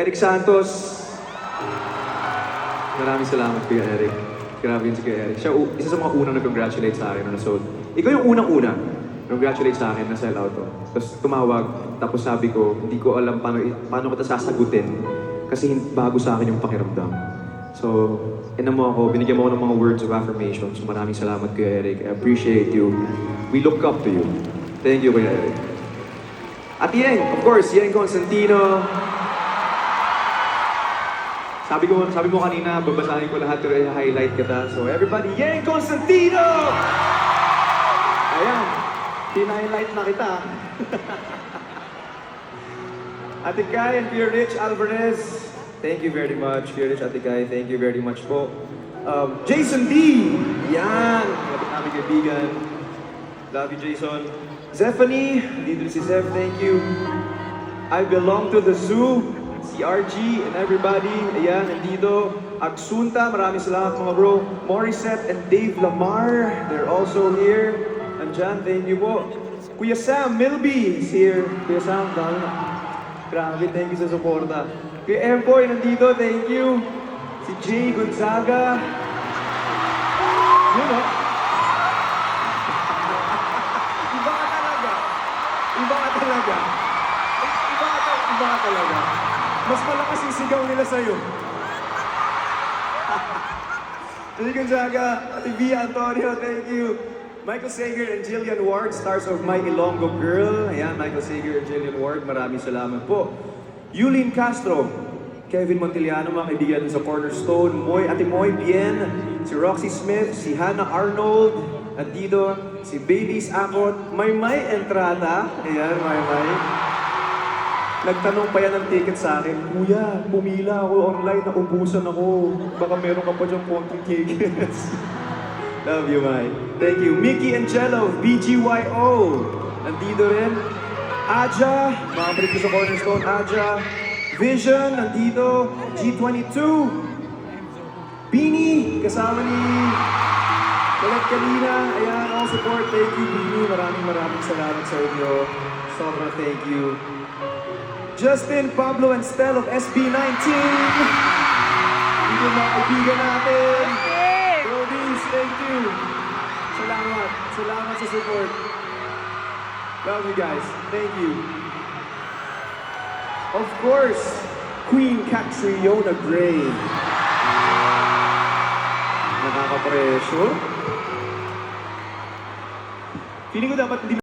Eric Santos. Maraming salamat, Kuya Eric. Grabe yun si Kuya Eric. Siya isa sa mga unang nag-congratulate sa akin na sold. Ikaw yung unang-una congratulate sa akin na sell out to. Tapos tumawag, tapos sabi ko, hindi ko alam paano kita sasagutin kasi bago sa akin yung pakiramdam. So, mo ako, binigyan mo ako ng mga words of affirmation. So maraming salamat, Kuya Eric. I appreciate you. We look up to you. Thank you, Kuya Eric. At Yeng, of course, Yeng Constantino. Sabi mo kanina, babasahin ko lahat pero i-highlight kita. So everybody, Yeng Constantino! Ayan, pina-highlight na kita. Ate Kai and Kuya Rich Alvarez, thank you very much. Kuya Rich, Ate Kai, thank you very much po. Jason D! Yan! Lapit namin kaibigan. Love you, Jason. Zephanie, dito si Zeph, thank you. I belong to the zoo. Si RG and everybody, ayan, nandito. Agsunta, maraming salamat mga bro. Morissette and Dave Lamar, they're also here. Andyan, thank you po. Kuya Sam Milby is here. Kuya Sam, grabe, thank you sa suporta. Kuya Emboy, nandito, thank you. Si Jay Gonzaga. Yun o. Iba ka talaga. Iba ka talaga. Iba ka talaga. Mas malakas yung sigaw nila sa'yo. Jay Gonzaga, Ate Via Antonio, thank you. Michael Sager and Jillian Ward, stars of My Ilonggo Girl. Ayan, Michael Sager and Jillian Ward, maraming salamat po. Yulin Castro, Kevin Montiliano, mga kaibigan sa Cornerstone. Ate Moy Bien, si Roxy Smith, si Hannah Arnold, at dito, si Babies Akot, Maymay Entrada. Ayan, Maymay. Nagtanong pa yan ng ticket sa akin, Kuya, pumila ako online, naubusan ako. Baka meron ka pa dyan konting tickets. Love you, Mai. Thank you. Mickey and Jello, BGYO. Nandito rin. Aja, mga kapatid ko sa Cornerstone, Aja. Vision, nandito. G22. Bini, kasama ni Colette Kalina. Ayan, all support. Thank you, Bini. Maraming salamat sa inyo. Sobrang thank you. Justin, Pablo, and Stel of SB19. Dito mga kaibigan natin. Brodies, thank you. Salamat. Salamat sa support. Love you guys. Thank you. Of course, Queen Catriona Gray. Nakakapresyo. Feeling ko dapat hindi